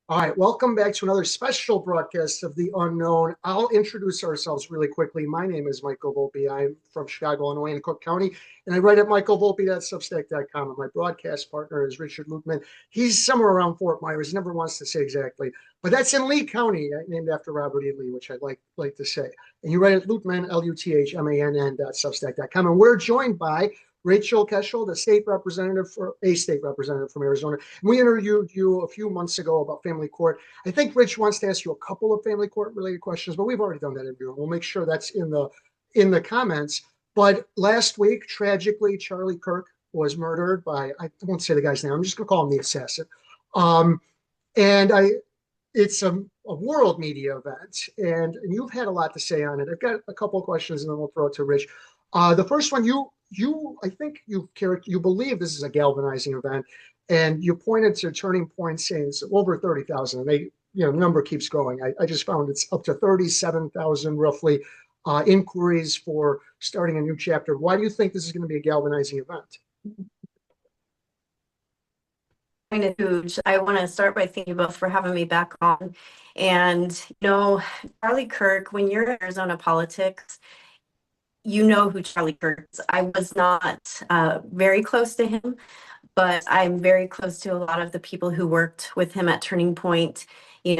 All right, welcome back to another special broadcast of The Unknown. I'll introduce ourselves really quickly. My name is Michael Volpe. I'm from Chicago, Illinois, in Cook County, and I write at michaelvolpe.substack.com. And my broadcast partner is Richard Lukeman. He's somewhere around Fort Myers. He never wants to say exactly, but that's in Lee County, named after Robert E. Lee, which I'd like to say. And you write at Lukeman, Luthmann.substack.com. And we're joined by Rachel Keshel, the state representative for a state representative from Arizona. We interviewed you a few months ago about family court. I think Rich wants to ask you a couple of family court related questions, but we've already done that interview. We'll make sure that's in the comments. But last week, tragically, Charlie Kirk was murdered by, I won't say the guy's name, I'm just going to call him the assassin. Um, and it's a world media event, and you've had a lot to say on it. I've got a couple of questions, and then we'll throw it to Rich. The first one, I think you believe this is a galvanizing event, and you pointed to Turning Point saying it's over 30,000, and the number keeps growing. I just found it's up to 37,000 roughly inquiries for starting a new chapter. Why do you think this is going to be a galvanizing event? Kind of huge. I want to start by thanking you both for having me back on. And, Charlie Kirk, when you're in Arizona politics, you know who Charlie Kirk is. I was not very close to him, but I'm very close to a lot of the people who worked with him at Turning Point.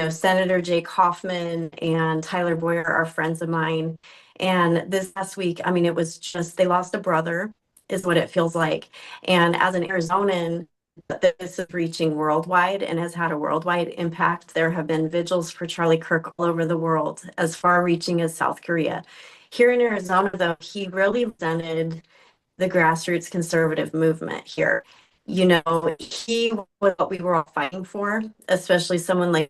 Senator Jake Hoffman and Tyler Boyer are friends of mine. And this last week, I mean, it was just, they lost a brother, is what it feels like. And as an Arizonan, this is reaching worldwide and has had a worldwide impact. There have been vigils for Charlie Kirk all over the world, as far reaching as South Korea. Here in Arizona, though, he really represented the grassroots conservative movement here. He was what we were all fighting for, especially someone like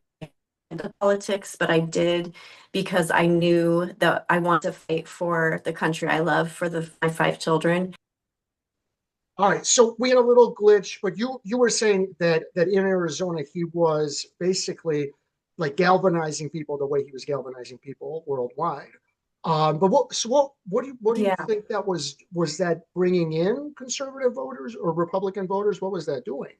into politics, but I did because I knew that I want to fight for the country I love, for my 5 children. All right, so we had a little glitch, but you were saying that in Arizona he was basically like galvanizing people the way he was galvanizing people worldwide. But what do you Yeah. think that was? Was that bringing in conservative voters or Republican voters? What was that doing?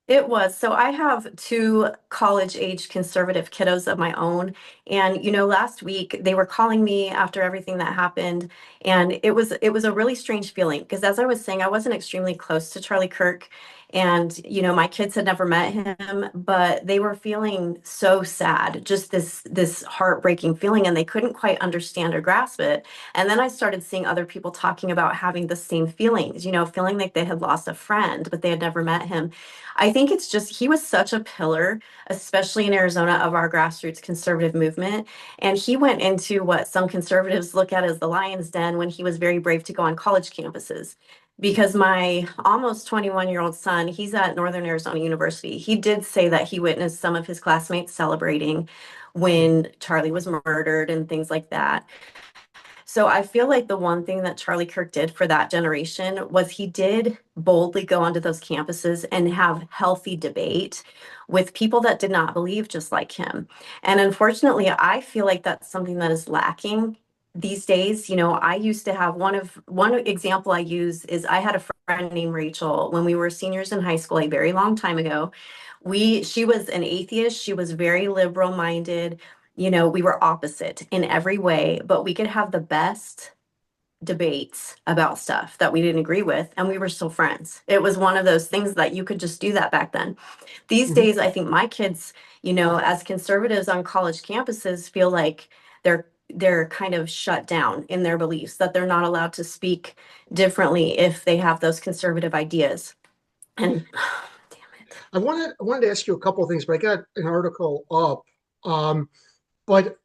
It was. So I have 2 college-age conservative kiddos of my own. And last week they were calling me after everything that happened. And it was a really strange feeling because, as I was saying, I wasn't extremely close to Charlie Kirk. And my kids had never met him, but they were feeling so sad, just this heartbreaking feeling, and they couldn't quite understand or grasp it. And then I started seeing other people talking about having the same feelings, feeling like they had lost a friend, but they had never met him. I think it's just he was such a pillar, especially in Arizona, of our grassroots conservative movement. And he went into what some conservatives look at as the lion's den when he was very brave to go on college campuses. Because my almost 21-year-old son, he's at Northern Arizona University. He did say that he witnessed some of his classmates celebrating when Charlie was murdered and things like that. So I feel like the one thing that Charlie Kirk did for that generation was he did boldly go onto those campuses and have healthy debate with people that did not believe just like him. And unfortunately, I feel like that's something that is lacking these days. I used to have one example I use is I had a friend named Rachel when we were seniors in high school a very long time ago. She was an atheist. She was very liberal minded. We were opposite in every way, but we could have the best debates about stuff that we didn't agree with, and we were still friends. It was one of those things that you could just do that back then. These Mhm. days, I think my kids, as conservatives on college campuses, feel like they're kind of shut down in their beliefs, that they're not allowed to speak differently if they have those conservative ideas. And damn it. I wanted to ask you a couple of things, but I got an article up. Um, but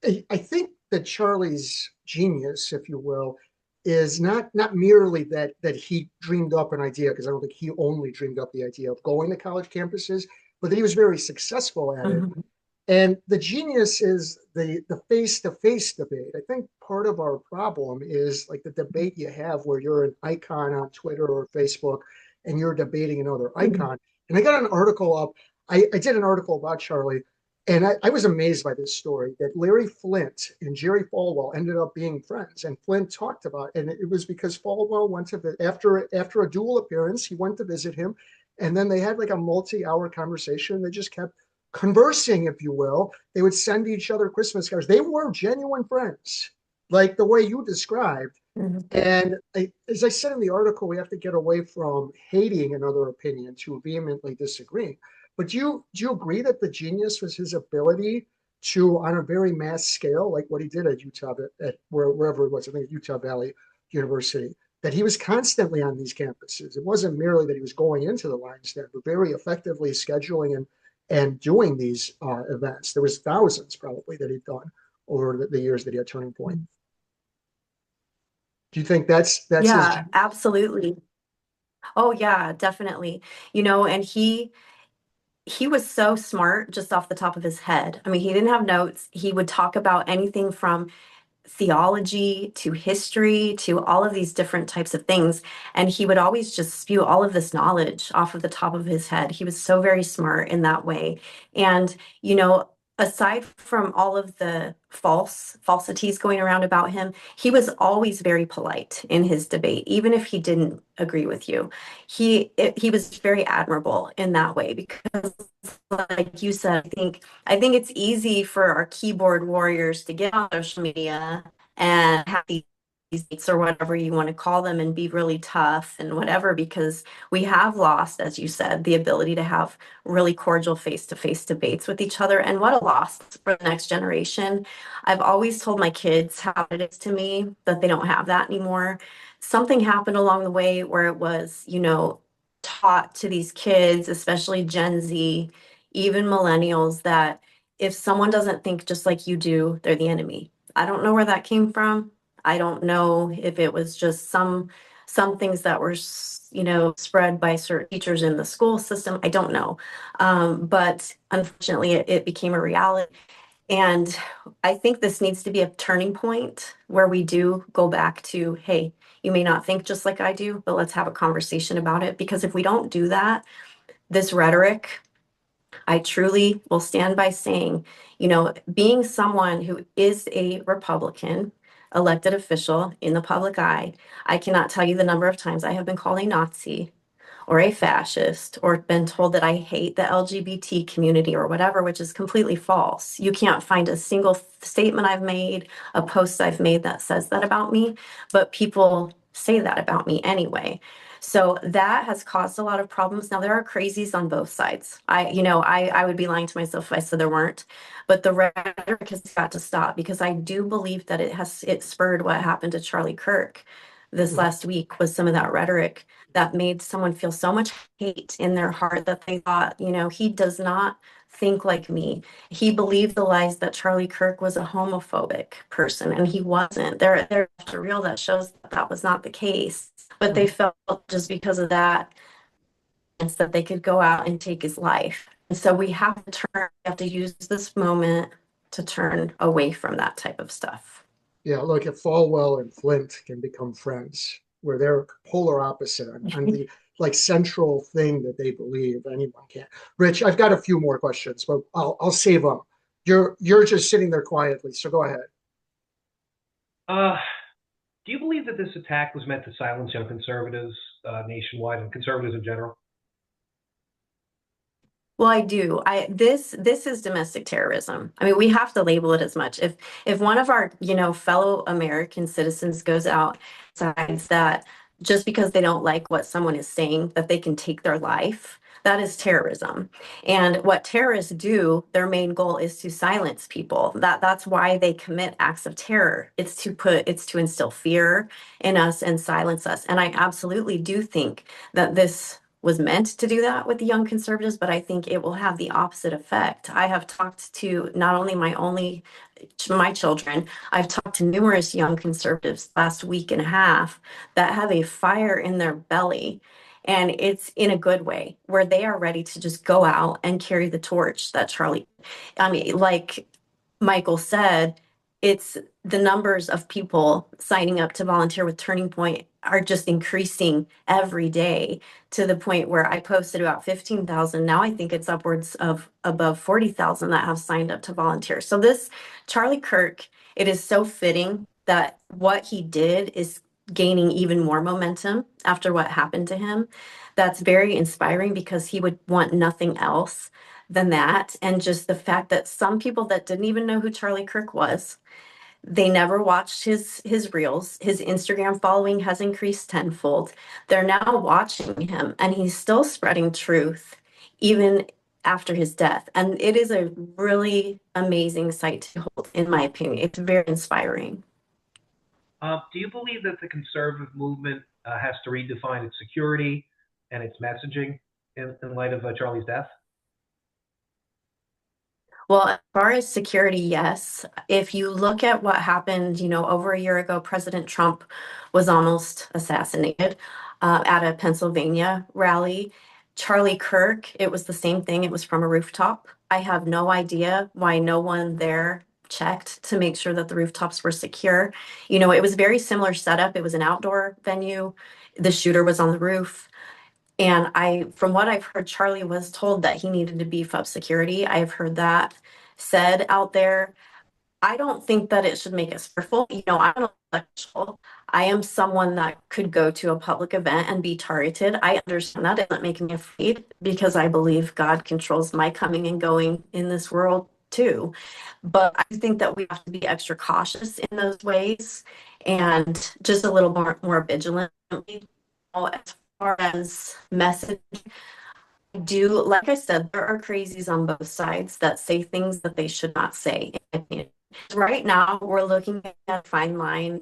I think that Charlie's genius, if you will, is not merely that he dreamed up an idea, because I don't think he only dreamed up the idea of going to college campuses, but that he was very successful at it. Mhm. And the genius is the face-to-face debate. I think part of our problem is like the debate you have where you're an icon on Twitter or Facebook and you're debating another icon. And I got an article up. I did an article about Charlie, and I was amazed by this story that Larry Flint and Jerry Falwell ended up being friends. And Flint talked about, and it was because Falwell went to after a dual appearance, he went to visit him, And then they had like a multi-hour conversation. They just kept conversing, if you will. They would send each other Christmas cards. They were genuine friends, like the way you described. Mhm. And as I said in the article, we have to get away from hating another opinion to vehemently disagreeing. But do you agree that the genius was his ability to, on a very mass scale, like what he did at Utah, at wherever it was, I think Utah Valley University, that he was constantly on these campuses. It wasn't merely that he was going into the lion's den, but very effectively scheduling and doing these events. There was thousands probably that he'd done over the years that he had Turning Point. Do you think that's his Yeah, genius? absolutely. Oh yeah, definitely. And he was so smart just off the top of his head. I mean, he didn't have notes. He would talk about anything from theology to history to all of these different types of things. And he would always just spew all of this knowledge off of the top of his head. He was so very smart in that way. And, aside from all of the falsities going around about him, he was always very polite in his debate, even if he didn't agree with you. He was very admirable in that way because, like you said, I think it's easy for our keyboard warriors to get on social media and have these dates or whatever you want to call them and be really tough and whatever because we have lost, as you said, the ability to have really cordial face-to-face debates with each other. And what a loss for the next generation. I've always told my kids how it is to me that they don't have that anymore. Something happened along the way where it was, taught to these kids, especially Gen Z, even millennials, that if someone doesn't think just like you do, they're the enemy. I don't know where that came from. I don't know if it was just some things that were, spread by certain teachers in the school system. I don't know. But unfortunately, it became a reality. And I think this needs to be a turning point where we do go back to, hey, you may not think just like I do, but let's have a conversation about it. Because if we don't do that, this rhetoric, I truly will stand by saying, being someone who is a Republican elected official in the public eye, I cannot tell you the number of times I have been called a Nazi or a fascist or been told that I hate the LGBT community or whatever, which is completely false. You can't find a single statement I've made, a post I've made that says that about me, but people say that about me anyway. So that has caused a lot of problems. Now there are crazies on both sides. I would be lying to myself if I said there weren't, but the rhetoric has got to stop because I do believe that it spurred what happened to Charlie Kirk this Mhm. last week was some of that rhetoric that made someone feel so much hate in their heart that they thought, he does not think like me. He believed the lies that Charlie Kirk was a homophobic person, and he wasn't. There's a reel that shows that that was not the case, but they Mhm. felt just because of that, it's that they could go out and take his life. And so we have to use this moment to turn away from that type of stuff. Yeah, look, if Falwell and Flint can become friends, where they're polar opposite on the like central thing that they believe, anyone can. Rich, I've got a few more questions, but I'll save them. You're just sitting there quietly, so go ahead. Uh, do you believe that this attack was meant to silence young conservatives nationwide and conservatives in general? Well, I do. This is domestic terrorism. I mean, we have to label it as much. If one of our, fellow American citizens goes out and decides that just because they don't like what someone is saying, that they can take their life, that is terrorism. And what terrorists do, their main goal is to silence people. That's why they commit acts of terror. It's to instill fear in us and silence us. And I absolutely do think that this was meant to do that with the young conservatives, but I think it will have the opposite effect. I have talked to not only my children, I've talked to numerous young conservatives last week and a half that have a fire in their belly. And it's in a good way where they are ready to just go out and carry the torch that I mean, like Michael said, it's the numbers of people signing up to volunteer with Turning Point are just increasing every day to the point where I posted about 15,000. Now I think it's upwards of above 40,000 that have signed up to volunteer. So this Charlie Kirk, it is so fitting that what he did is gaining even more momentum after what happened to him. That's very inspiring because he would want nothing else than that. And just the fact that some people that didn't even know who Charlie Kirk was, they never watched his reels. His Instagram following has increased tenfold. They're now watching him and he's still spreading truth even after his death. And it is a really amazing sight to hold, in my opinion. It's very inspiring. Do you believe that the conservative movement has to redefine its security and its messaging in light of Charlie's death? Well, as far as security, yes. If you look at what happened, over a year ago, President Trump was almost assassinated at a Pennsylvania rally. Charlie Kirk, it was the same thing. It was from a rooftop. I have no idea why no one there checked to make sure that the rooftops were secure. It was very similar setup. It was an outdoor venue. The shooter was on the roof. And from what I've heard, Charlie was told that he needed to beef up security. I've heard that said out there. I don't think that it should make us fearful. I'm an intellectual. I am someone that could go to a public event and be targeted. I understand that. It doesn't make me afraid because I believe God controls my coming and going in this world too. But I think that we have to be extra cautious in those ways and just a little more vigilant. As far as message, like I said, there are crazies on both sides that say things that they should not say. In my opinion. Right now, we're looking at a fine line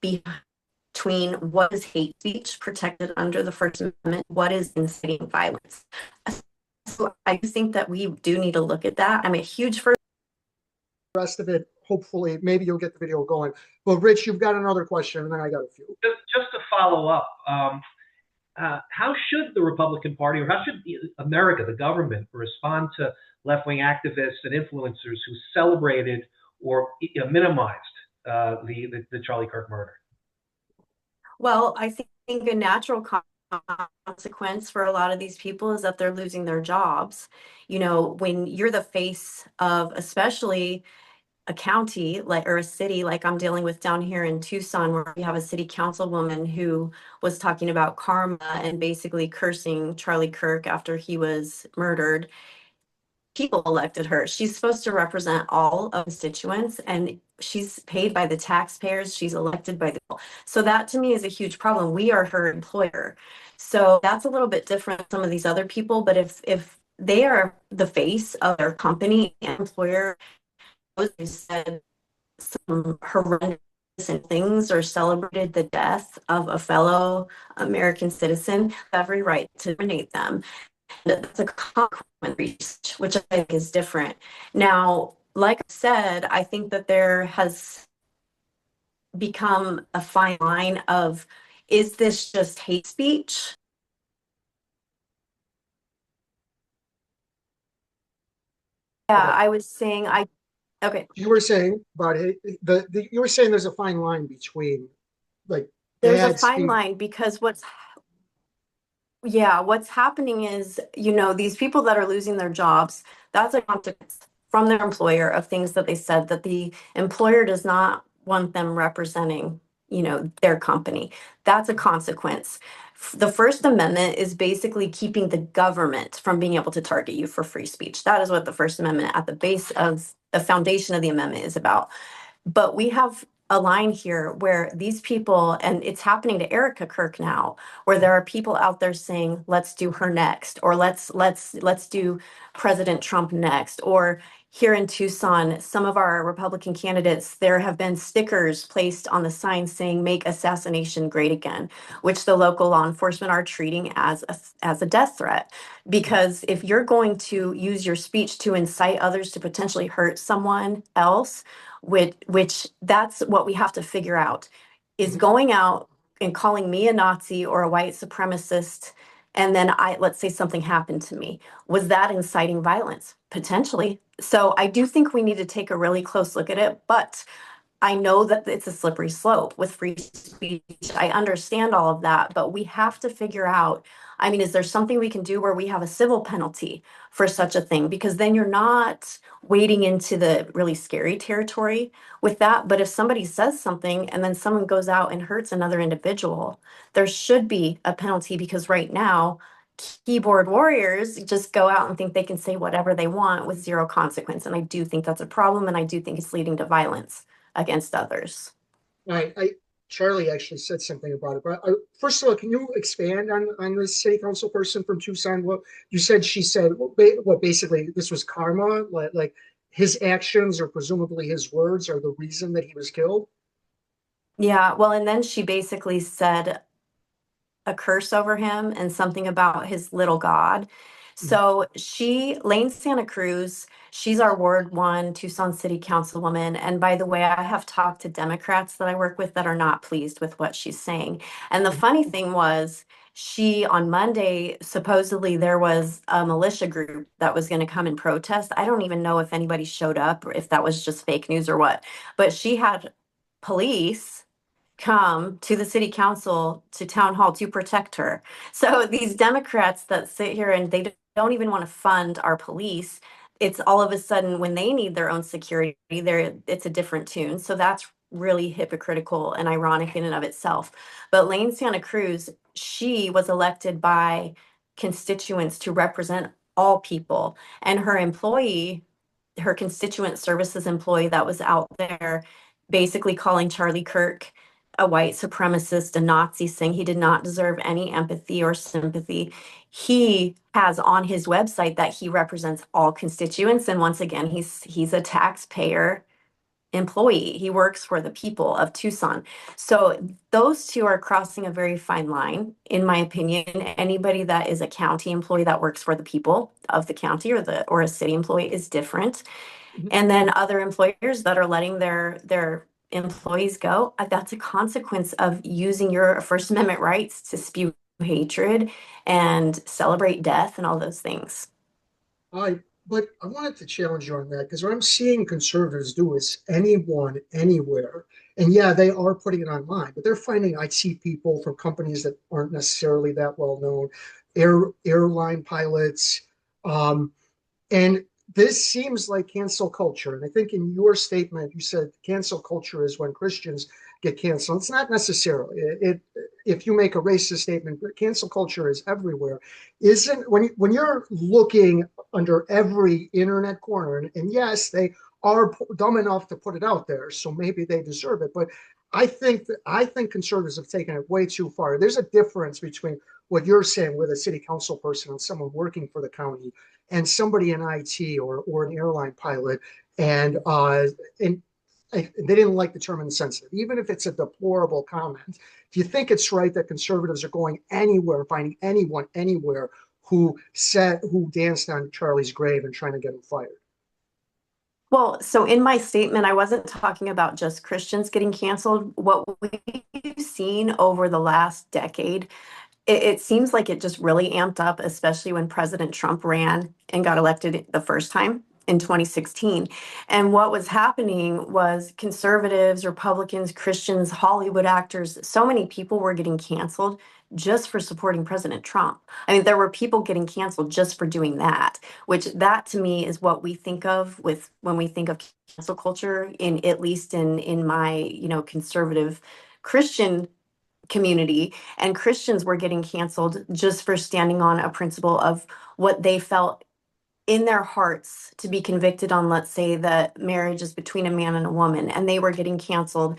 between what is hate speech protected under the First Amendment, what is inciting violence. So I think that we do need to look at that. I'm a huge first. The rest of it, hopefully, maybe you'll get the video going. But Rich, you've got another question, and then I got a few. Just to follow up, how should the Republican Party, or how should America, the government, respond to left-wing activists and influencers who celebrated or minimized the Charlie Kirk murder? Well, I think a natural consequence for a lot of these people is that they're losing their jobs. When you're the face of, especially a county or a city like I'm dealing with down here in Tucson, where we have a city councilwoman who was talking about karma and basically cursing Charlie Kirk after he was murdered. People elected her. She's supposed to represent all of constituents, and she's paid by the taxpayers. She's elected by the people. So that to me is a huge problem. We are her employer. So that's a little bit different than some of these other people. But if they are the face of their company and employer, they said some horrendous things or celebrated the death of a fellow American citizen, have every right to terminate them. That's a consequent research, which I think is different. Now, like I said, I think that there has become a fine line of, is this just hate speech? Yeah, Okay. I was saying, okay. You were saying about you were saying there's a fine line between like There's a bad fine speech. line because what's happening is, these people that are losing their jobs, that's a consequence from their employer of things that they said that the employer does not want them representing, their company. That's a consequence. The First Amendment is basically keeping the government from being able to target you for free speech. That is what the First Amendment at the base of the foundation of the amendment is about. But we have a line here where these people, and it's happening to Erica Kirk now, where there are people out there saying, let's do her next, or let's do President Trump next. Or here in Tucson, some of our Republican candidates, there have been stickers placed on the sign saying make assassination great again, which the local law enforcement are treating as a death threat. Because if you're going to use your speech to incite others to potentially hurt someone else, which that's what we have to figure out, is going out and calling me a Nazi or a white supremacist, and then let's say something happened to me. Was that inciting violence? Potentially. So I do think we need to take a really close look at it, but I know that it's a slippery slope with free speech. I understand all of that, but we have to figure out, I mean, is there something we can do where we have a civil penalty for such a thing? Because then you're not wading into the really scary territory with that. But if somebody says something and then someone goes out and hurts another individual, there should be a penalty because right now, keyboard warriors just go out and think they can say whatever they want with zero consequence. And I do think that's a problem, and I do think it's leading to violence against others. I Charlie actually said something about it, but first of all, can you expand on this city council person from Tucson? What you said? She said what basically this was karma, like his actions or presumably his words are the reason that he was killed. Yeah, well, and then she basically said a curse over him and something about his little god. So Lane Santa Cruz, she's our Ward 1 Tucson City Councilwoman. And by the way, I have talked to Democrats that I work with that are not pleased with what she's saying. And the funny thing was, on Monday, supposedly there was a militia group that was going to come and protest. I don't even know if anybody showed up or if that was just fake news or what. But she had police come to the city council to town hall to protect her. So these Democrats that sit here and they don't even want to fund our police, it's all of a sudden when they need their own security, it's a different tune. So that's really hypocritical and ironic in and of itself. But Lane Santa Cruz, she was elected by constituents to represent all people, and her constituent services employee that was out there basically calling Charlie Kirk a white supremacist, a Nazi, saying he did not deserve any empathy or sympathy. He has on his website that he represents all constituents. And once again, he's a taxpayer employee. He works for the people of Tucson. So those two are crossing a very fine line, in my opinion. Anybody that is a county employee that works for the people of the county or a city employee is different. And then other employers that are letting their employees go, that's a consequence of using your First Amendment rights to spew hatred and celebrate death and all those things. I but I wanted to challenge you on that because what I'm seeing conservatives do is anyone, anywhere. And yeah, they are putting it online, but they're finding I see people from companies that aren't necessarily that well known, airline pilots, um, and this seems like cancel culture. And I think in your statement, you said cancel culture is when Christians get canceled. It's not necessarily. If you make a racist statement, but cancel culture is everywhere. Isn't when you're looking under every internet corner, and yes, they are dumb enough to put it out there, so maybe they deserve it. But I think conservatives have taken it way too far. There's a difference between what you're saying with a city council person and someone working for the county and somebody in IT or an airline pilot, and they didn't like the term insensitive, even if it's a deplorable comment. Do you think it's right that conservatives are going anywhere, finding anyone anywhere who danced on Charlie's grave and trying to get him fired? Well, so in my statement, I wasn't talking about just Christians getting canceled. What we've seen over the last decade, it seems like it just really amped up, especially when President Trump ran and got elected the first time in 2016. And what was happening was conservatives, Republicans, Christians, Hollywood actors, so many people were getting canceled just for supporting President Trump. I mean, there were people getting canceled just for doing that, which that to me is what we think of with when we think of cancel culture, in at least in my, conservative Christian community. And Christians were getting canceled just for standing on a principle of what they felt in their hearts to be convicted on. Let's say that marriage is between a man and a woman, and they were getting canceled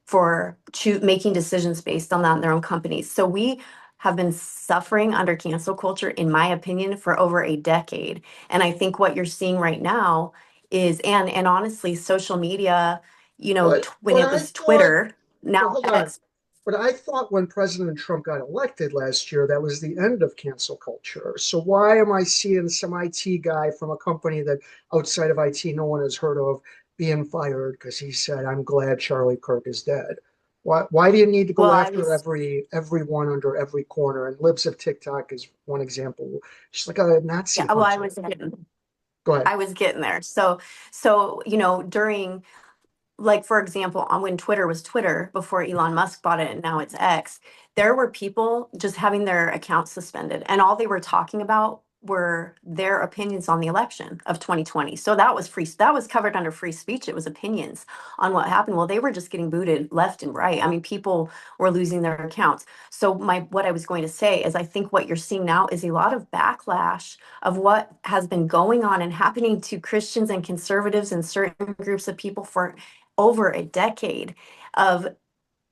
for making decisions based on that in their own companies. So we have been suffering under cancel culture, in my opinion, for over a decade. And I think what you're seeing right now is, and honestly, social media, when But it I was thought, Twitter, but now hold on. X. But I thought when President Trump got elected last year, that was the end of cancel culture. So why am I seeing some IT guy from a company that outside of IT no one has heard of being fired because he said, "I'm glad Charlie Kirk is dead"? Why do you need to Well, go I after was everyone under every corner? And Libs of TikTok is one example. She's like a yeah, Nazi well, hunter. Go ahead. I was getting there. So, during like for example, on when Twitter was Twitter before Elon Musk bought it and now it's X, there were people just having their accounts suspended and all they were talking about were their opinions on the election of 2020. So that was free, that was covered under free speech. It was opinions on what happened. Well, they were just getting booted left and right. I mean, people were losing their accounts. So my what I was going to say is I think what you're seeing now is a lot of backlash of what has been going on and happening to Christians and conservatives and certain groups of people for over a decade of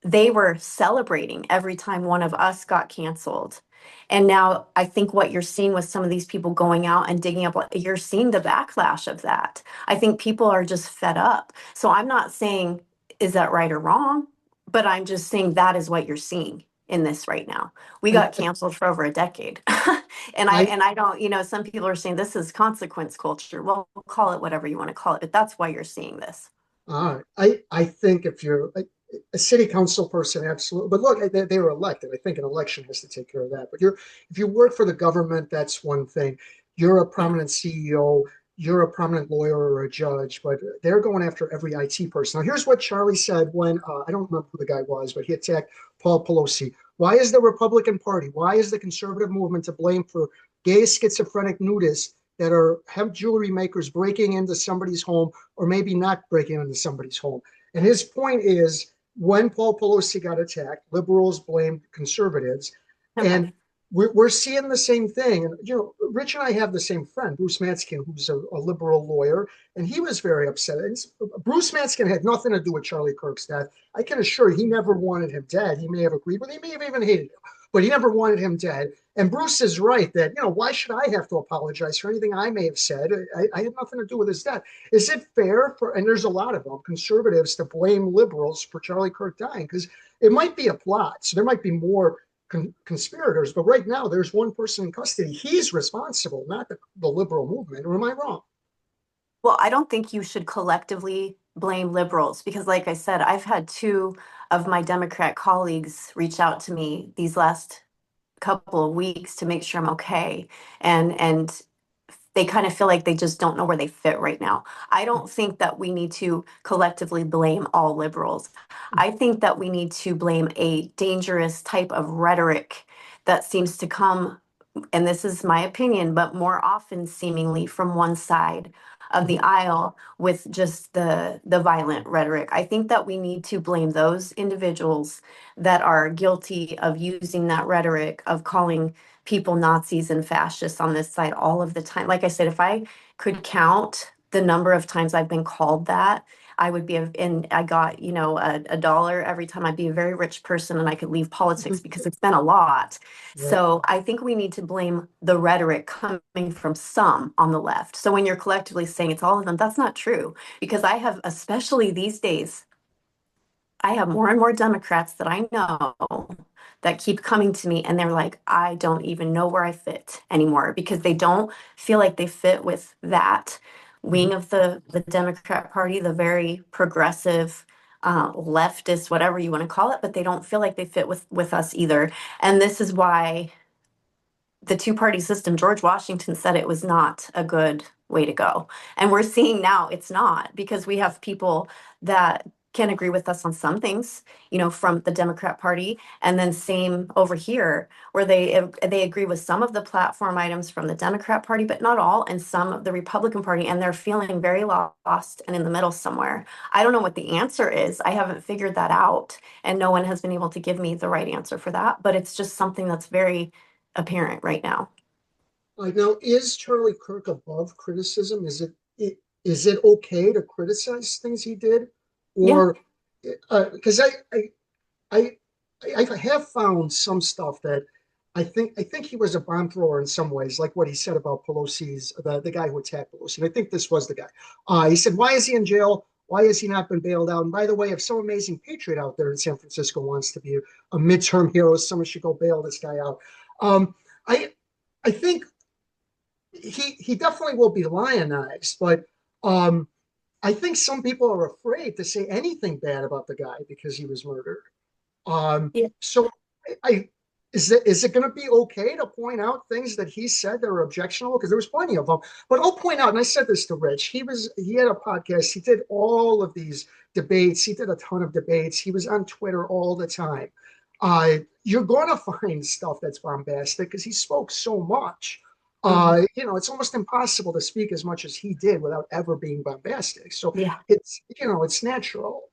they were celebrating every time one of us got canceled. And now I think what you're seeing with some of these people going out and digging up, you're seeing the backlash of that. I think people are just fed up. So I'm not saying, is that right or wrong? But I'm just saying that is what you're seeing in this right now. We I, got canceled for over a decade. And I I, and I don't, some people are saying this is consequence culture. Well, call it whatever you want to call it, but that's why you're seeing this. I think if you're a city council person, absolutely. But look, they were elected. I think an election has to take care of that. But if you work for the government, that's one thing. You're a Yeah. prominent CEO, you're a prominent lawyer or a judge, but they're going after every IT person. Now, here's what Charlie said when I don't remember who the guy was, but he attacked Paul Pelosi. Why is the Republican Party, why is the conservative movement to blame for gay schizophrenic nudists that are hemp jewelry makers breaking into somebody's home or maybe not breaking into somebody's home? And his point is when Paul Pelosi got attacked, liberals blamed conservatives. And Okay. we're seeing the same thing. And, Rich and I have the same friend, Bruce Matskin, who's a liberal lawyer, and he was very upset. And Bruce Matskin had nothing to do with Charlie Kirk's death. I can assure you, he never wanted him dead. He may have agreed with him, he may have even hated him, but he never wanted him dead. And Bruce is right that, why should I have to apologize for anything I may have said? I had nothing to do with his death. Is it fair for, and there's a lot of them, conservatives to blame liberals for Charlie Kirk dying? Because it might be a plot. So there might be more conspirators, but right now there's one person in custody. He's responsible, not the liberal movement. Or am I wrong? Well, I don't think you should collectively blame liberals because, like I said, I've had two of my Democrat colleagues reach out to me these last couple of weeks to make sure I'm okay. And they kind of feel like they just don't know where they fit right now. I don't think that we need to collectively blame all liberals. I think that we need to blame a dangerous type of rhetoric that seems to come, and this is my opinion, but more often seemingly from one side of the aisle with just the violent rhetoric. I think that we need to blame those individuals that are guilty of using that rhetoric of calling people Nazis and fascists on this side all of the time. Like I said, if I could count the number of times I've been called that, I would be, and I got, a dollar every time, I'd be a very rich person and I could leave politics because it's been a lot. Right. So I think we need to blame the rhetoric coming from some on the left. So when you're collectively saying it's all of them, that's not true because I have, especially these days, I have more and more Democrats that I know that keep coming to me and they're like, I don't even know where I fit anymore because they don't feel like they fit with that wing of the Democrat Party, the very progressive, leftist, whatever you want to call it, but they don't feel like they fit with us either. And this is why the two-party system, George Washington said it was not a good way to go. And we're seeing now it's not because we have people that can agree with us on some things, from the Democrat Party, and then same over here where they agree with some of the platform items from the Democrat Party, but not all, and some of the Republican Party, and they're feeling very lost and in the middle somewhere. I don't know what the answer is. I haven't figured that out, and no one has been able to give me the right answer for that, but it's just something that's very apparent right now. Now, is Charlie Kirk above criticism? Is it okay to criticize things he did, Yeah. or because I I have found some stuff that I think he was a bomb thrower in some ways, like what he said about Pelosi's the guy who attacked Pelosi. And I think this was the guy. He said, "Why is he in jail? Why has he not been bailed out?" And by the way, if some amazing patriot out there in San Francisco wants to be a midterm hero, someone should go bail this guy out. Um, I I think he definitely will be lionized, but I think some people are afraid to say anything bad about the guy because he was murdered. Yeah. So I is it going to be okay to point out things that he said that are objectionable? Because there was plenty of them. But I'll point out, and I said this to Rich. He had a podcast. He did all of these debates. He did a ton of debates. He was on Twitter all the time. You're going to find stuff that's bombastic because he spoke so much. Mhm. It's almost impossible to speak as much as he did without ever being bombastic. So Yeah. it's natural.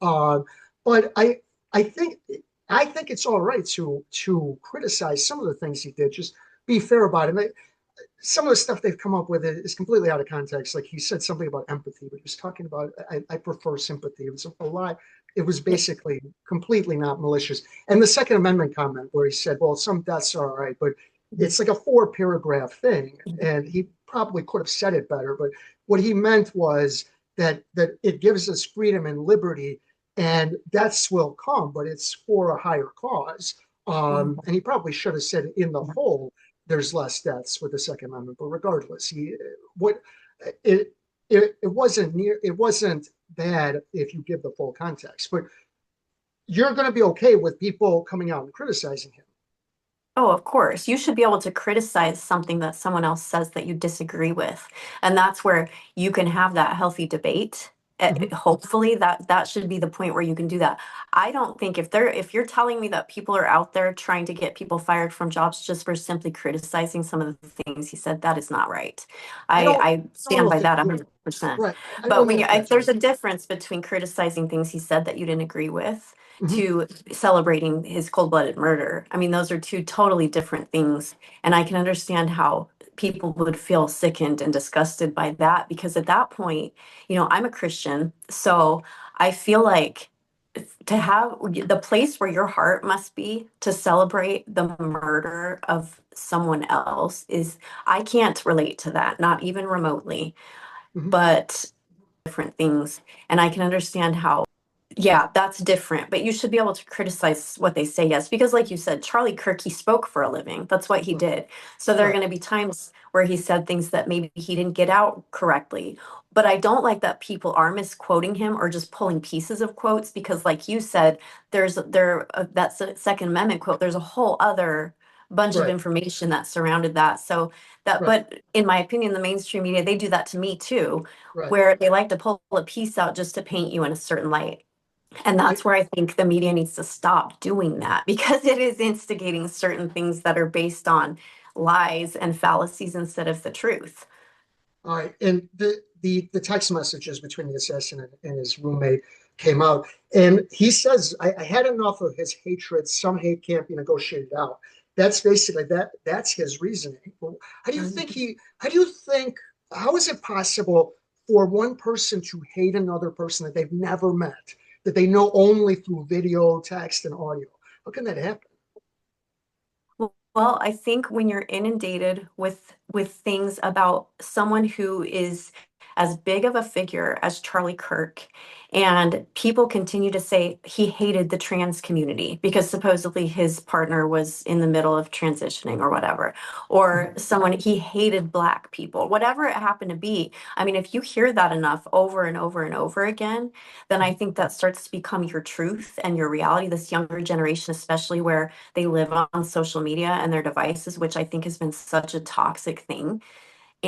But I think I think it's all right to criticize some of the things he did. Just be fair about it. Some of the stuff they've come up with is completely out of context. Like he said something about empathy, but he was talking about I prefer sympathy. It was a lie. It was Yeah. basically completely not malicious. And the Second Amendment comment where he said, "Well, some deaths are all right, but it's like a 4 paragraph thing," and he probably could have said it better. But what he meant was that it gives us freedom and liberty, and deaths will come, but it's for a higher cause. Mhm. And he probably should have said in the whole there's less deaths with the Second Amendment. But regardless, he what it it wasn't bad if you give the full context. But you're going to be okay with people coming out and criticizing him. Oh, of course. You should be able to criticize something that someone else says that you disagree with. And that's where you can have that healthy debate. Mm-hmm. Hopefully that should be the point where you can do that. I don't think if you're telling me that people are out there trying to get people fired from jobs just for simply criticizing some of the things he said, that is not right. I I don't know stand if by that that 100%. right. I But don't when know you, if if that's there's right. a difference between criticizing things he said that you didn't agree with Mm-hmm. to celebrating his cold-blooded murder. I mean, those are two totally different things. And I can understand how people would feel sickened and disgusted by that because at that point, I'm a Christian. So I feel like to have the place where your heart must be to celebrate the murder of someone else is, I can't relate to that, not even remotely, Mm-hmm. but different things. And I can understand how, yeah, that's different. But you should be able to criticize what they say, yes. Because, like you said, Charlie Kirk, he spoke for a living. That's what he Right. did. So there are Right. going to be times where he said things that maybe he didn't get out correctly. But I don't like that people are misquoting him or just pulling pieces of quotes because, like you said, that's a Second Amendment quote. There's a whole other bunch of Right. information that surrounded that. So that, Right. but in my opinion, the mainstream media, they do that to me too Right. where they like to pull a piece out just to paint you in a certain light. And I that's where I think the media needs to stop doing that because it is instigating certain things that are based on lies and fallacies instead of the truth. All right, and the text messages between the assassin and his roommate came out, and he says, I had enough of his hatred. Some hate can't be negotiated out." That's basically that. That's his reasoning. Well, How do you think Mhm. he? How do you think? How is it possible for one person to hate another person that they've never met, that they know only through video, text, and audio? How can that happen? Well, I think when you're inundated with things about someone who is as big of a figure as Charlie Kirk, and people continue to say he hated the trans community because supposedly his partner was in the middle of transitioning or whatever, or someone he hated black people, whatever it happened to be. I mean, if you hear that enough over and over and over again, then I think that starts to become your truth and your reality. This younger generation, especially where they live on social media and their devices, which I think has been such a toxic thing,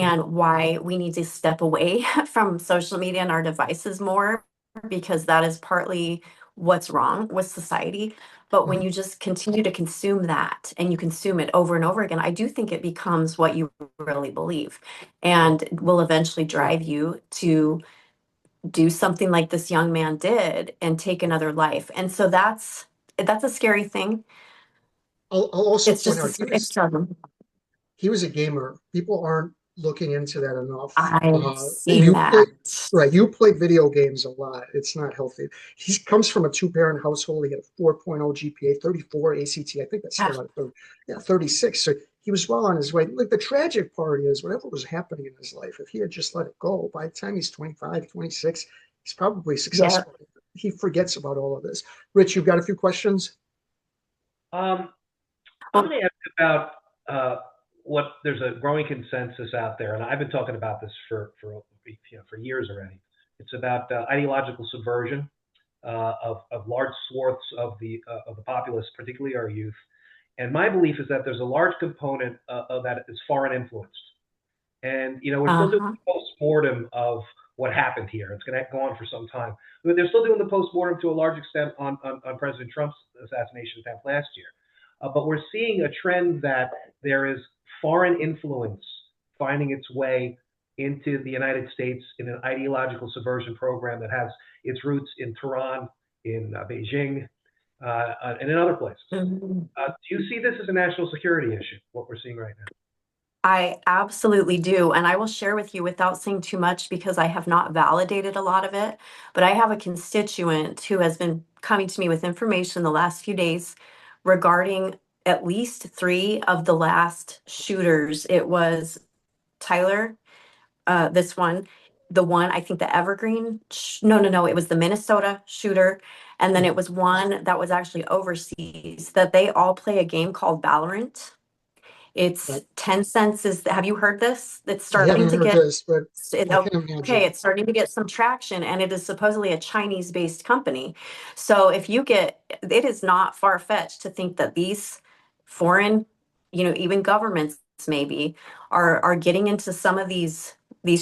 Mhm. and why we need to step away from social media and our devices more, because that is partly what's wrong with society. But when Mhm. you just continue to consume that and you consume it over and over again, I do think it becomes what you really believe and will eventually Right. drive you to do something like this young man did and take another life. And so that's a scary thing. I'll also It's point just out it's troubling. he was a gamer. People aren't looking into that enough. I've seen You play that. right. You play video games a lot. It's not healthy. He comes from a two-parent household. He had a 4.0 GPA, 34 ACT. I think that's Ah, still at 30, yeah, 36. So he was well on his way. Like the tragic part is whatever was happening in his life, if he had just let it go, by the time he's 25, 26, he's probably yeah. successful. He forgets about all of this. Rich, you've got a few questions? Um, I'm Well, going to ask about uh, what there's a growing consensus out there, and I've been talking about this for years already. It's about ideological subversion of large swaths of the populace, particularly our youth, And my belief is that there's a large component of that is foreign influenced. And we're still doing Uh-huh. the post-mortem of what happened here. It's going to go on for some time. But they're still doing the post-mortem to a large extent on President Trump's assassination attempt last year. But we're seeing a trend that there is foreign influence finding its way into the United States in an ideological subversion program that has its roots in Tehran, in Beijing, and in other places. Mhm. Do you see this as a national security issue, what we're seeing right now? I absolutely do. And I will share with you without saying too much because I have not validated a lot of it. But I have a constituent who has been coming to me with information the last few days regarding at least three of the last shooters. It was Tyler, this one, the one, I think the Evergreen, no, it was the Minnesota shooter. And then it was one that was actually overseas, that they all play a game called Valorant. It's But 10 cents is, have you heard this? It's I starting haven't to heard get, this, but I can okay, imagine. it's starting to get some traction and it is supposedly a Chinese-based company. So if you get, it is not far-fetched to think that these foreign, even governments maybe are getting into some of these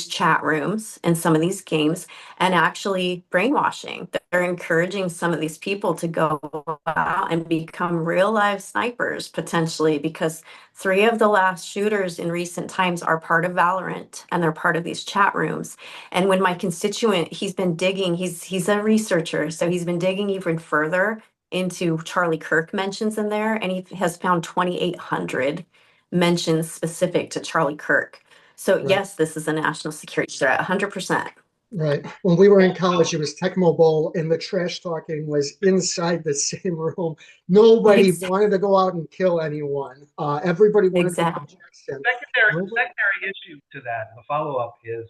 chat rooms and some of these games and actually brainwashing. They're encouraging some of these people to go out and become real live snipers potentially because three of the last shooters in recent times are part of Valorant and they're part of these chat rooms. And when my constituent, he's been digging, he's a researcher, so he's been digging even further into Charlie Kirk mentions in there, and he has found 2,800 mentions specific to Charlie Kirk. So Right. yes, this is a national security threat, 100%. Right. When we were in college, it was Tecmo Bowl, and the trash talking was inside the same room. Nobody wanted to go out and kill anyone. Everybody wanted to Exactly. protect them. Nobody. Secondary issue to that, the follow-up is,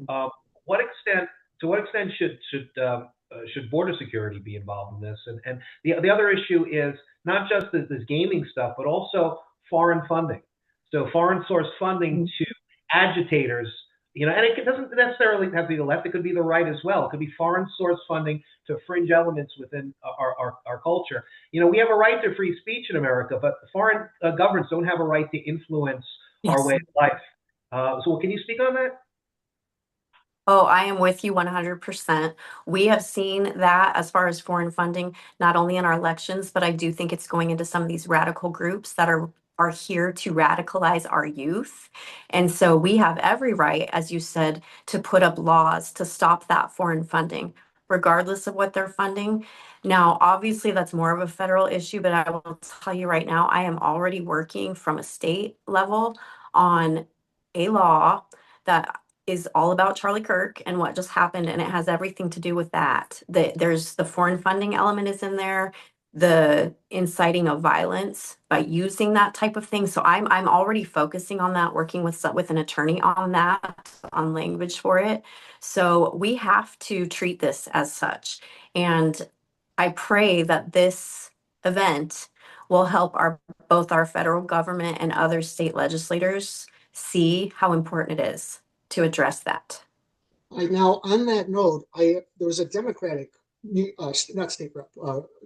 um, what extent, to what extent should border security be involved in this? And the other issue is not just this gaming stuff, but also foreign funding. So foreign source funding to agitators, and it doesn't necessarily have to be the left. It could be the right as well. It could be foreign source funding to fringe elements within our culture. We have a right to free speech in America, but foreign governments don't have a right to influence our Yes. way of life. So can you speak on that? Oh, I am with you 100%. We have seen that as far as foreign funding, not only in our elections, but I do think it's going into some of these radical groups that are here to radicalize our youth. And so we have every right, as you said, to put up laws to stop that foreign funding, regardless of what they're funding. Now, obviously, that's more of a federal issue, but I will tell you right now, I am already working from a state level on a law that is all about Charlie Kirk and what just happened, and it has everything to do with that. There's the foreign funding element is in there, the inciting of violence by using that type of thing. So I'm already focusing on that, working with an attorney on that, on language for it. So we have to treat this as such. And I pray that this event will help both our federal government and other state legislators see how important it is to address that. Now, on that note, there was a Democratic, not state rep,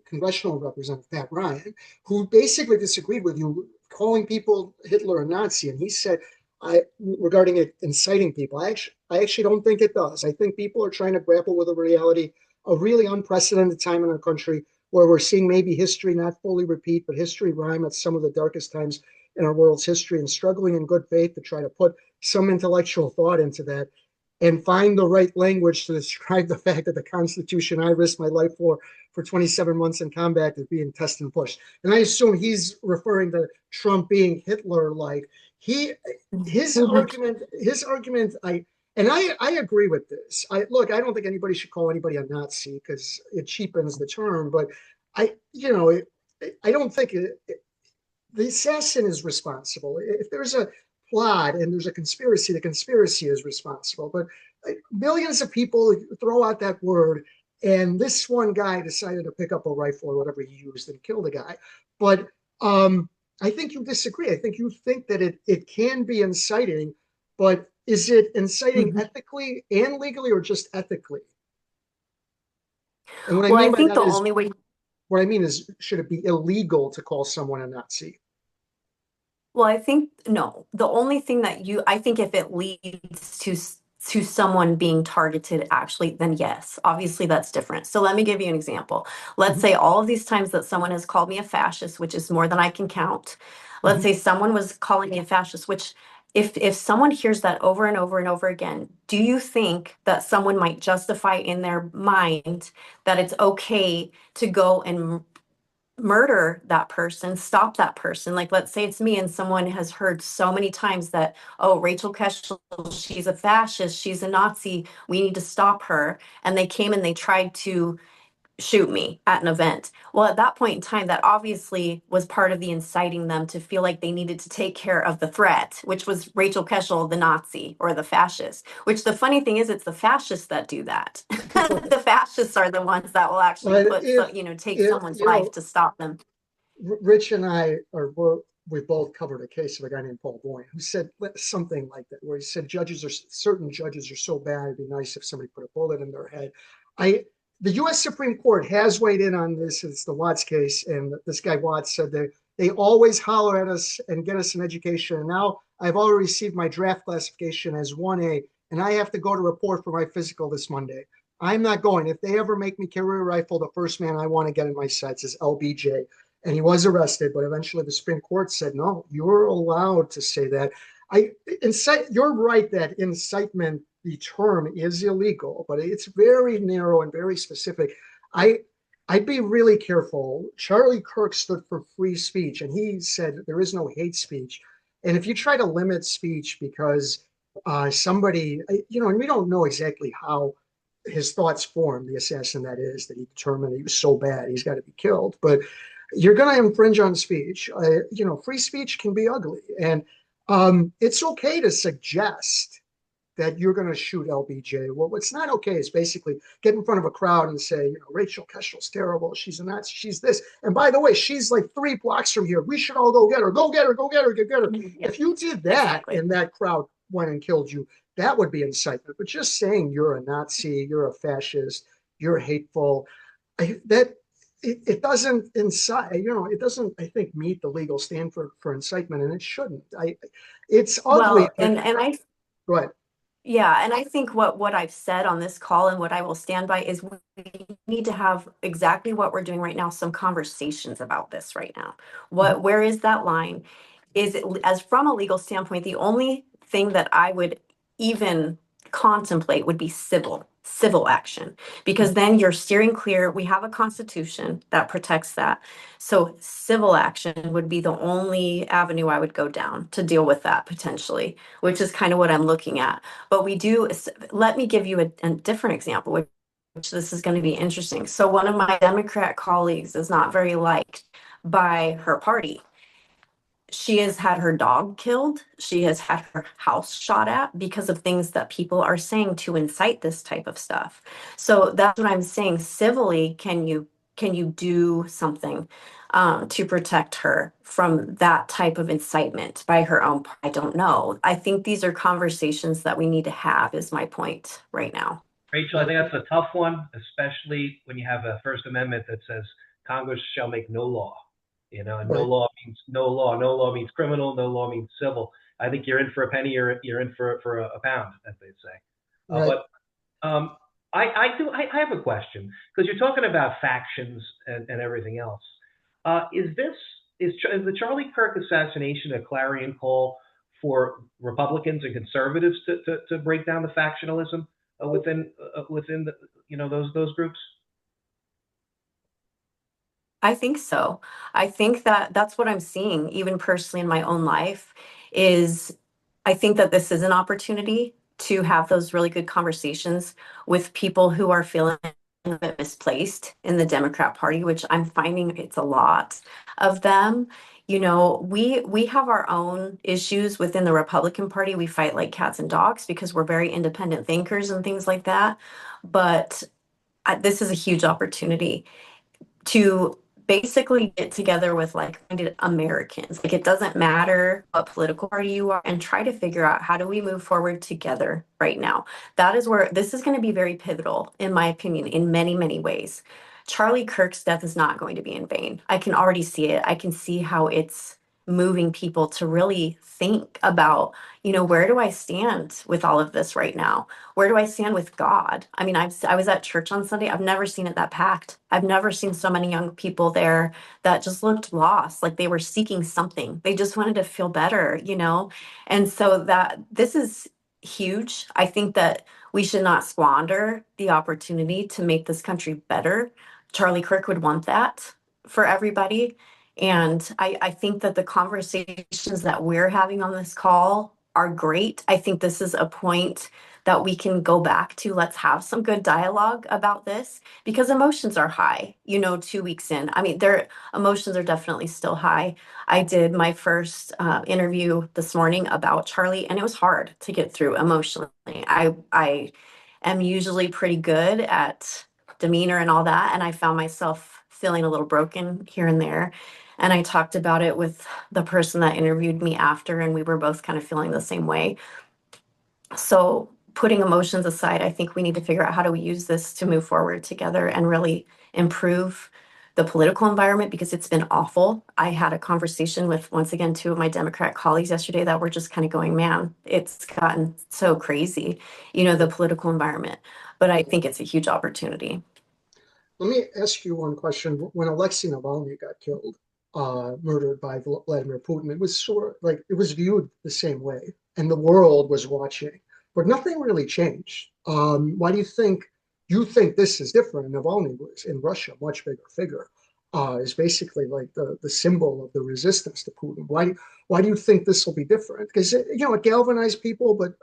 congressional representative, Pat Ryan, who basically disagreed with you, calling people Hitler a Nazi, and he said, regarding it inciting people, I actually don't think it does. I think people are trying to grapple with a reality, a really unprecedented time in our country, where we're seeing maybe history not fully repeat, but history rhyme at some of the darkest times in our world's history, and struggling in good faith to try to put some intellectual thought into that and find the right language to describe the fact that the Constitution I risked my life for 27 months in combat is being tested and pushed. And I assume he's referring to Trump being Hitler-like. He, his argument, I agree with this. Look, I don't think anybody should call anybody a Nazi because it cheapens the term, but I don't think the assassin is responsible. If there's a plot and there's a conspiracy, the conspiracy is responsible. But millions of people throw out that word, and this one guy decided to pick up a rifle or whatever he used and kill the guy. But I think you disagree. I think you think that it can be inciting, but is it inciting Mhm. ethically and legally or just ethically? And what I Well, I mean by think that the is, only way. what I mean is, should it be illegal to call someone a Nazi? Well, I think no. The only thing that I think if it leads to someone being targeted, actually, then yes, obviously that's different. So let me give you an example. Let's Mhm, say all of these times that someone has called me a fascist, which is more than I can count. Let's mhm. say someone was calling me a fascist, which if someone hears that over and over and over again, do you think that someone might justify in their mind that it's okay to go and murder that person, stop that person? Like, let's say it's me and someone has heard so many times that, oh, Rachel Keshel, she's a fascist, she's a Nazi, we need to stop her. And they came and they tried to shoot me at an event. Well, at that point in time, that obviously was part of the inciting them to feel like they needed to take care of the threat, which was Rachel Keshel, the Nazi or the fascist. Which the funny thing is, it's the fascists that do that. The fascists are the ones that will actually But put, so, take if someone's life to stop them. Rich and I we both covered a case of a guy named Paul Boyne who said something like that, where he said certain judges are so bad, it'd be nice if somebody put a bullet in their head. I The U.S. Supreme Court has weighed in on this. It's the Watts case, and this guy Watts said that they always holler at us and get us an education. And now I've already received my draft classification as 1A, and I have to go to report for my physical this Monday. I'm not going. If they ever make me carry a rifle, the first man I want to get in my sights is LBJ. And he was arrested, but eventually the Supreme Court said, no, you're allowed to say that. You're right that incitement, the term, is illegal, but it's very narrow and very specific. I I'd be really careful. Charlie Kirk stood for free speech, and he said there is no hate speech. And if you try to limit speech because somebody, and we don't know exactly how his thoughts formed, the assassin that is, that he determined he was so bad he's got to be killed. But you're going to infringe on speech. Free speech can be ugly, and it's okay to suggest that you're going to shoot LBJ. Well, what's not okay is basically get in front of a crowd and say, Rachel Keshel's terrible. She's a Nazi. She's this. And by the way, she's like 3 blocks from here. We should all go get her. Go get her. Go get her. Go get her. Yeah, If you did that exactly. and that crowd went and killed you, that would be incitement. But just saying you're a Nazi, you're a fascist, you're hateful, it doesn't incite. It doesn't, I think, meet the legal stand for incitement, and it shouldn't. It's ugly, Well, but and I go ahead. Yeah, and I think what I've said on this call and what I will stand by is we need to have exactly what we're doing right now, some conversations about this right now. Mhm. Where is that line? Is it, as from a legal standpoint, the only thing that I would even contemplate would be civil action, because then you're steering clear. We have a constitution that protects that. So civil action would be the only avenue I would go down to deal with that potentially, which is kind of what I'm looking at. But let me give you a different example, which this is going to be interesting. So one of my Democrat colleagues is not very liked by her party. She has had her dog killed. She has had her house shot at because of things that people are saying to incite this type of stuff. So that's what I'm saying. Civilly, can you do something to protect her from that type of incitement by her own? I don't know. I think these are conversations that we need to have, is my point right now. Rachel, I think that's a tough one, especially when you have a First Amendment that says Congress shall make no law. And no Right, law means no law. No law means criminal. No law means civil. I think you're in for a penny. You're in for a pound, as they say. right. But I have a question, because you're talking about factions and everything else. Is the Charlie Kirk assassination a clarion call for Republicans and conservatives to break down the factionalism within those groups? I think so. I think that that's what I'm seeing, even personally in my own life, is I think that this is an opportunity to have those really good conversations with people who are feeling a bit misplaced in the Democrat Party, which I'm finding it's a lot of them. We have our own issues within the Republican Party. We fight like cats and dogs because we're very independent thinkers and things like that. But this is a huge opportunity to basically get together with like-minded Americans. Like, it doesn't matter what political party you are, and try to figure out how do we move forward together right now. That is where this is going to be very pivotal, in my opinion, in many, many ways. Charlie Kirk's death is not going to be in vain. I can already see it. I can see how it's moving people to really think about, where do I stand with all of this right now? Where do I stand with God? I mean, I was at church on Sunday. I've never seen it that packed. I've never seen so many young people there that just looked lost, like they were seeking something. They just wanted to feel better. And so that this is huge. I think that we should not squander the opportunity to make this country better. Charlie Kirk would want that for everybody. And I think that the conversations that we're having on this call are great. I think this is a point that we can go back to. Let's have some good dialogue about this because emotions are high, 2 weeks in. I mean, their emotions are definitely still high. I did my first interview this morning about Charlie, and it was hard to get through emotionally. I am usually pretty good at demeanor and all that, and I found myself feeling a little broken here and there. And I talked about it with the person that interviewed me after, and we were both kind of feeling the same way. So, putting emotions aside, I think we need to figure out how do we use this to move forward together and really improve the political environment because it's been awful. I had a conversation with, once again, two of my Democrat colleagues yesterday that were just kind of going, man, it's gotten so crazy, the political environment. But I think it's a huge opportunity. Let me ask you one question. When Alexei Navalny got killed, murdered by Vladimir Putin, it was sort of like it was viewed the same way, and the world was watching, but nothing really changed. Why do you think this is different? Navalny was in Russia, much bigger figure, is basically like the symbol of the resistance to Putin. Why do you think this will be different? Because it galvanized people, but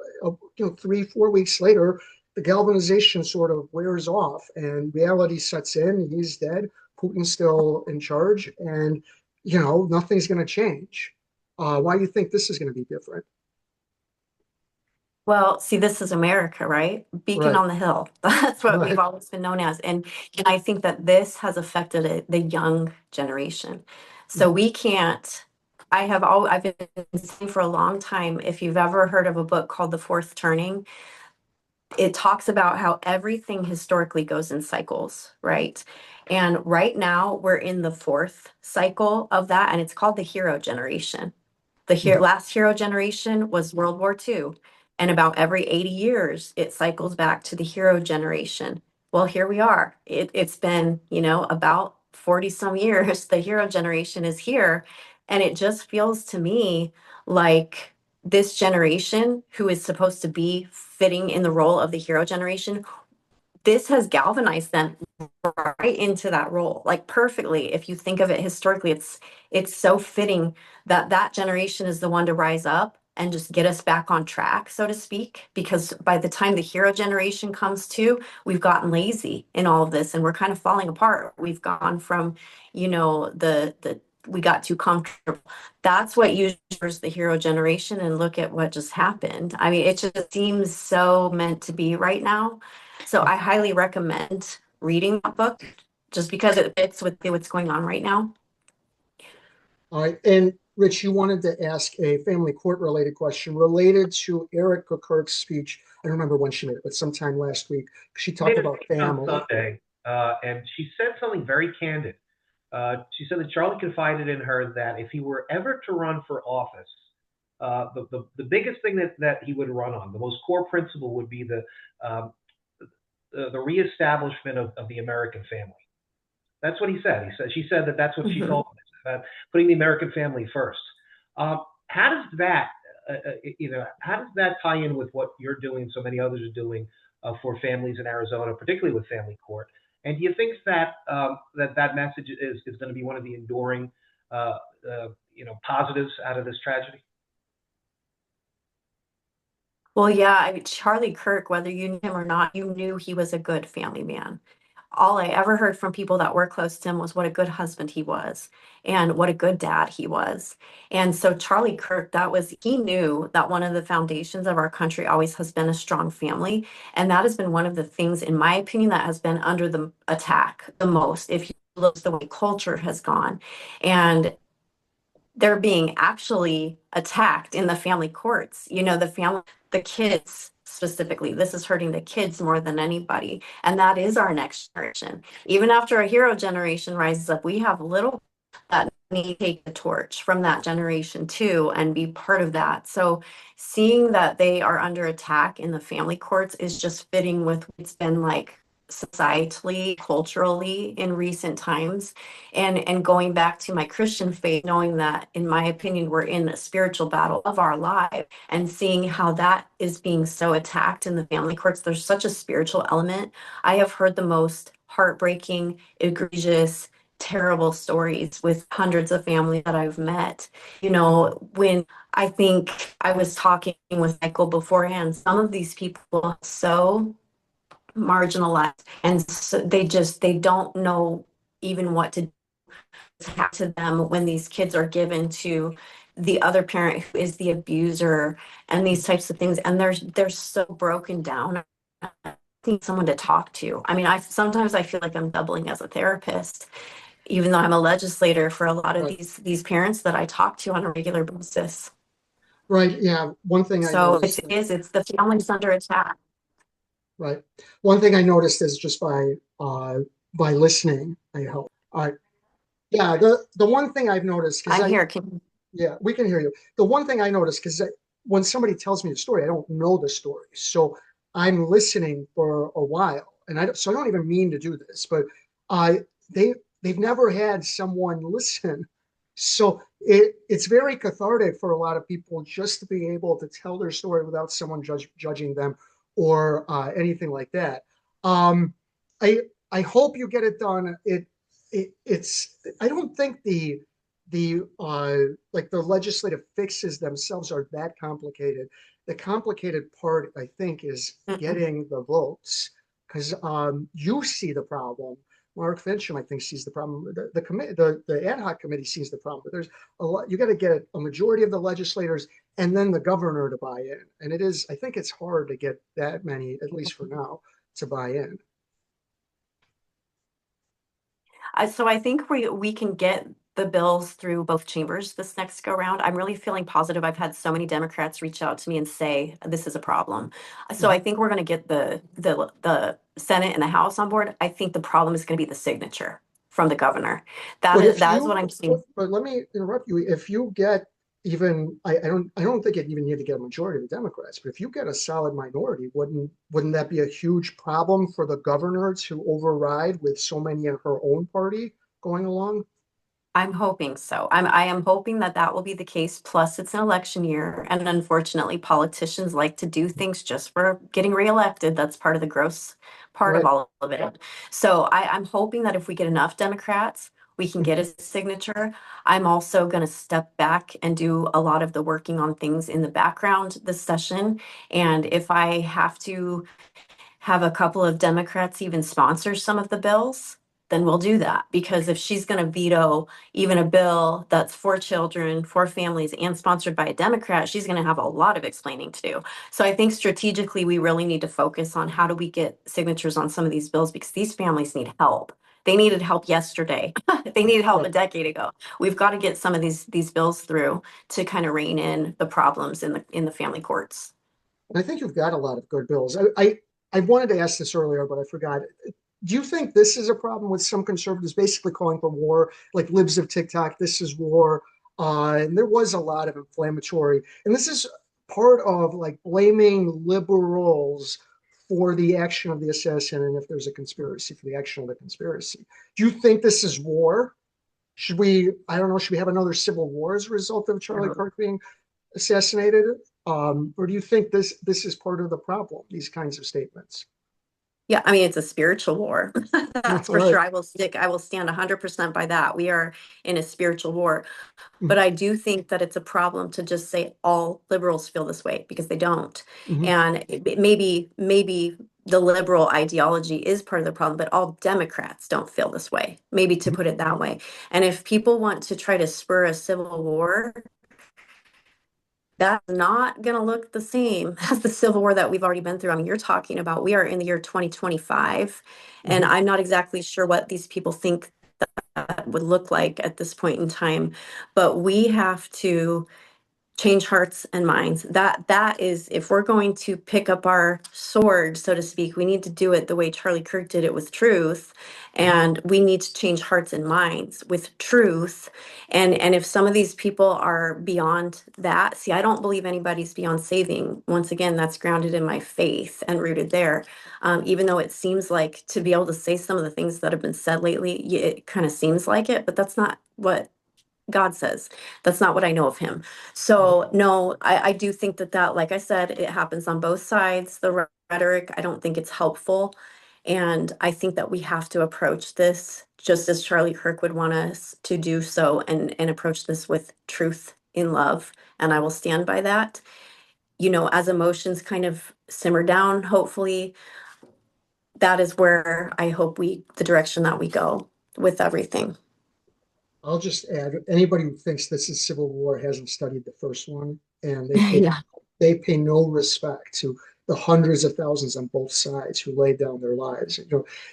3 4 weeks later the galvanization sort of wears off and reality sets in. He's dead. Putin's still in charge, and nothing's going to change. Why do you think this is going to be different? Well, see, this is America, right? Beacon Right, on the hill. That's what we've right. always been known as. And I think that this has affected the young generation. So we can't, I've been saying for a long time, if you've ever heard of a book called The Fourth Turning, it talks about how everything historically goes in cycles, right? And right now we're in the fourth cycle of that, and it's called the hero generation. Last hero generation was World War II. And about every 80 years, it cycles back to the hero generation. Well, here we are. It's been, about 40 some years. The hero generation is here. And it just feels to me like this generation, who is supposed to be fitting in the role of the hero generation, this has galvanized them right into that role, like perfectly. If you think of it historically, it's so fitting that that generation is the one to rise up and just get us back on track, so to speak, because by the time the hero generation comes to, we've gotten lazy in all of this and we're kind of falling apart. We've gone from, the we got too comfortable. That's what usually is the hero generation, and look at what just happened. I mean, it just seems so meant to be right now. So I highly recommend reading that book just because it fits with what's going on right now. All right. And Rich, you wanted to ask a family court related question related to Erica Kirk's speech. I don't remember when she made it, but sometime last week. She She made talked a about speech on family. Sunday, and she said something very candid. She said that Charlie confided in her that if he were ever to run for office, the biggest thing that he would run on, the most core principle, would be um, the reestablishment of the American family. That's what he said. She said that that's what she Mhm. told him, about putting the American family first. How does that, how does that tie in with what you're doing, so many others are doing for families in Arizona, particularly with family court? And do you think that that message is going to be one of the enduring, uh, positives out of this tragedy? Well, yeah, I mean, Charlie Kirk, whether you knew him or not, you knew he was a good family man. All I ever heard from people that were close to him was what a good husband he was and what a good dad he was. And so Charlie Kirk, he knew that one of the foundations of our country always has been a strong family. And that has been one of the things, in my opinion, that has been under the attack the most. If you look at the way culture has gone. And they're being actually attacked in the family courts. The kids specifically. This is hurting the kids more than anybody. And that is our next generation. Even after a hero generation rises up, we have little that need to take the torch from that generation too and be part of that. So seeing that they are under attack in the family courts is just fitting with what's been like societally, culturally in recent times. And going back to my Christian faith, knowing that in my opinion, we're in a spiritual battle of our life and seeing how that is being so attacked in the family courts. There's such a spiritual element. I have heard the most heartbreaking, egregious, terrible stories with hundreds of families that I've met. You know, when I think I was talking with Michael beforehand, some of these people are so marginalized and so they don't know even what to happen to them when these kids are given to the other parent who is the abuser and these types of things, and they're so broken down. I need someone to talk to. I mean, I sometimes I feel like I'm doubling as a therapist, even though I'm a legislator for a lot of Right. these parents that I talk to on a regular basis. Right. Yeah. One thing I So noticed. it's the family's under attack. Right. One thing I noticed is just by listening, I hope. Yeah, the one thing I've noticed, because I'm I here. Can yeah, we can hear you. The one thing I noticed, because when somebody tells me a story, I don't know the story, so I'm listening for a while, and I don't even mean to do this, but I they've never had someone listen, so it's very cathartic for a lot of people just to be able to tell their story without someone judging them or anything like that. Um, I I hope you get it done. It's I don't think the like the legislative fixes themselves are that complicated. The complicated part, I think, is mm-mm. getting the votes because you see the problem. Mark Fincham, I think, sees the problem. The committee, the ad hoc committee sees the problem, but there's a lot. You got to get a majority of the legislators and then the governor to buy in, and it is. I think it's hard to get that many, at least for now, to buy in. So I think we can get the bills through both chambers this next go round. I'm really feeling positive. I've had so many Democrats reach out to me and say this is a problem. So I Mhm. think we're going to get the Senate and the House on board. I think the problem is going to be the signature from the governor. But if That is what you, I'm seeing. but let me interrupt you. If you get even, I don't think it even need to get a majority of the Democrats, but if you get a solid minority, wouldn't that be a huge problem for the governor to override with so many in her own party going along? I'm hoping so. I am hoping that that will be the case. Plus, it's an election year, and unfortunately, politicians like to do things just for getting reelected. That's part of the gross part of Right. all of it. So I'm hoping that if we get enough Democrats, we can get a signature. I'm also going to step back and do a lot of the working on things in the background this session. And if I have to have a couple of Democrats even sponsor some of the bills, then we'll do that. Because if she's going to veto even a bill that's for children, for families, and sponsored by a Democrat, she's going to have a lot of explaining to do. So I think strategically, we really need to focus on how do we get signatures on some of these bills because these families need help. They needed help yesterday. They needed help a Right. decade ago. We've got to get some of these bills through to kind of rein in the problems in the family courts. And I think you've got a lot of good bills. I wanted to ask this earlier, but I forgot. Do you think this is a problem with some conservatives basically calling for war, like libs of TikTok, this is war? And there was a lot of inflammatory, and this is part of like blaming liberals for the action of the assassin, and if there's a conspiracy for the action of the conspiracy. Do you think this is war? Should we, I don't know, should we have another civil war as a result of Charlie Kirk being assassinated? Or do you think this is part of the problem, these kinds of statements? Yeah, I mean, it's a spiritual war. That's All for sure. right. I will stand 100% by that. We are in a spiritual war. But Mhm. I do think that it's a problem to just say all liberals feel this way because they don't. Mhm. And maybe the liberal ideology is part of the problem, but all Democrats don't feel this way, maybe to put it that way. And if people want to try to spur a civil war, that's not going to look the same as the Civil War that we've already been through. I mean, you're talking about we are in the year 2025, and Mhm. I'm not exactly sure what these people think that would look like at this point in time, but we have to change hearts and minds. That is, if we're going to pick up our sword, so to speak, we need to do it the way Charlie Kirk did it with truth. And we need to change hearts and minds with truth. And if some of these people are beyond that, see, I don't believe anybody's beyond saving. Once again, that's grounded in my faith and rooted there. Even though it seems like, to be able to say some of the things that have been said lately, it kind of seems like it, but that's not what God says. That's not what I know of him. So no, I do think that, like I said, it happens on both sides. The rhetoric, I don't think it's helpful. And I think that we have to approach this just as Charlie Kirk would want us to do so, and approach this with truth in love. And I will stand by that. As emotions kind of simmer down, hopefully, that is where I hope the direction that we go with everything. I'll just add, anybody who thinks this is civil war hasn't studied the first one, and Yeah. they pay no respect to the hundreds of thousands on both sides who laid down their lives.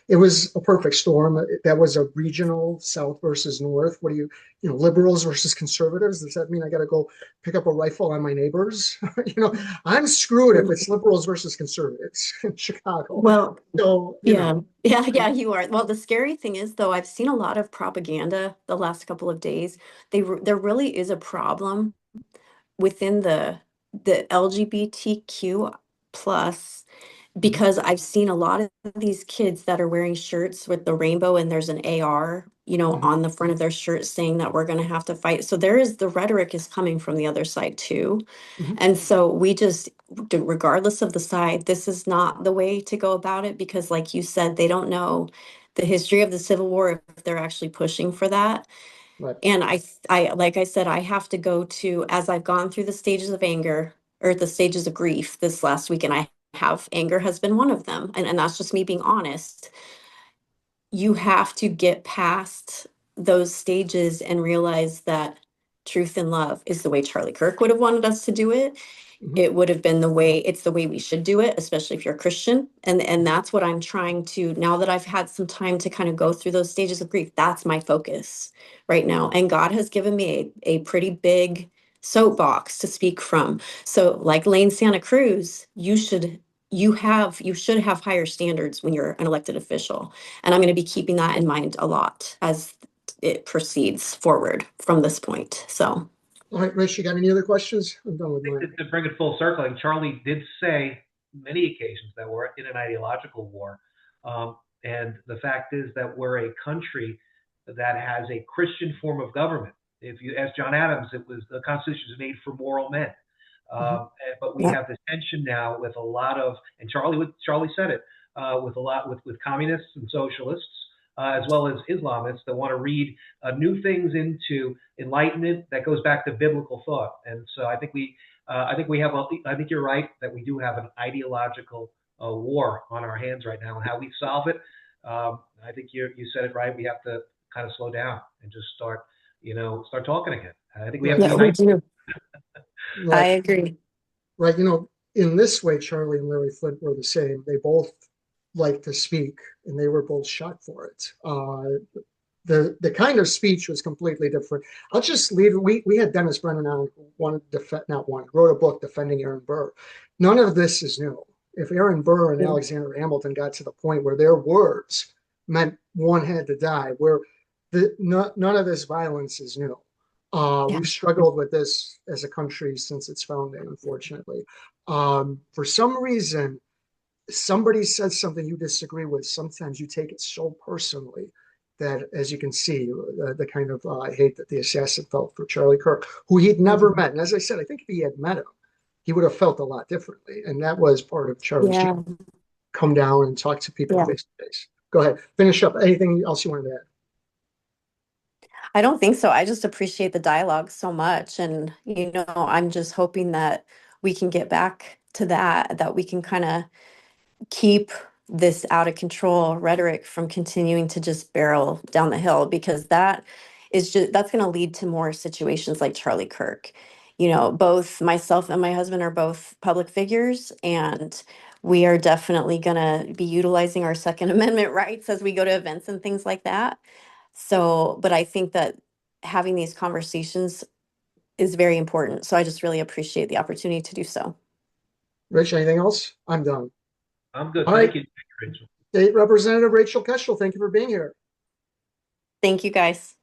It was a perfect storm. That was a regional South versus North. What do liberals versus conservatives? Does that mean I got to go pick up a rifle on my neighbors? I'm screwed if it's liberals versus conservatives in Chicago. Well, So, yeah, yeah, yeah, you are. Well, the scary thing is, though, I've seen a lot of propaganda the last couple of days. There really is a problem within the LGBTQ plus, mhm, because I've seen a lot of these kids that are wearing shirts with the rainbow and there's an AR, mhm, on the front of their shirt saying that we're going to have to fight. So the rhetoric is coming from the other side too. mhm. And so we just, regardless of the side, this is not the way to go about it, because, like you said, they don't know the history of the Civil War if they're actually pushing for that. Right. And like I said, I have to go to, as I've gone through the stages of anger, or the stages of grief this last week, and anger has been one of them. And that's just me being honest. You have to get past those stages and realize that truth and love is the way Charlie Kirk would have wanted us to do it. Mhm. It would have been it's the way we should do it, especially if you're a Christian. And that's what I'm trying to, now that I've had some time to kind of go through those stages of grief, that's my focus right now. And God has given me a pretty big soapbox to speak from. So, like Lane Santa Cruz, you should have higher standards when you're an elected official. And I'm going to be keeping that in mind a lot as it proceeds forward from this point. So All right, Rich, you got any other questions? I'm done with mine. To bring it full circle, and Charlie did say many occasions that we're in an ideological war. And the fact is that we're a country that has a Christian form of government. If you ask John Adams, it was the Constitution is made for moral men. Mhm. But we yeah, have this tension now with a lot of, and Charlie said it, with a lot with communists and socialists, as well as Islamists that want to read new things into enlightenment that goes back to biblical thought. And so I think we have, I think you're right that we do have an ideological war on our hands right now, and how we solve it. I think you said it right. We have to kind of slow down and just start talking again. I think we have Right, to yeah, we unite. do. I right, agree. right. In this way, Charlie and Larry Flint were the same. They both liked to speak, and they were both shot for it. The kind of speech was completely different. I'll just leave it. We had Dennis Brennan on, who wanted to defend, not one, wrote a book defending Aaron Burr. None of this is new. If Aaron Burr and Alexander Hamilton got to the point where their words meant one had to die, where none of this violence is new. Yeah. We've struggled with this as a country since its founding, unfortunately. For some reason, somebody says something you disagree with, sometimes you take it so personally that, as you can see, the kind of hate that the assassin felt for Charlie Kirk, who he'd never met. And as I said, I think if he had met him, he would have felt a lot differently. And that was part of Charlie's Yeah. come down and talk to people Yeah. face to face. Go ahead, finish up. Anything else you wanted to add? I don't think so. I just appreciate the dialogue so much. And, I'm just hoping that we can get back to that we can kind of keep this out of control rhetoric from continuing to just barrel down the hill, because that's going to lead to more situations like Charlie Kirk. Both myself and my husband are both public figures, and we are definitely going to be utilizing our Second Amendment rights as we go to events and things like that. So, but I think that having these conversations is very important. So I just really appreciate the opportunity to do so. Rich, anything else? I'm done. I'm good. All Thank right. you, Rachel. State Representative Rachel Keshel, thank you for being here. Thank you, guys.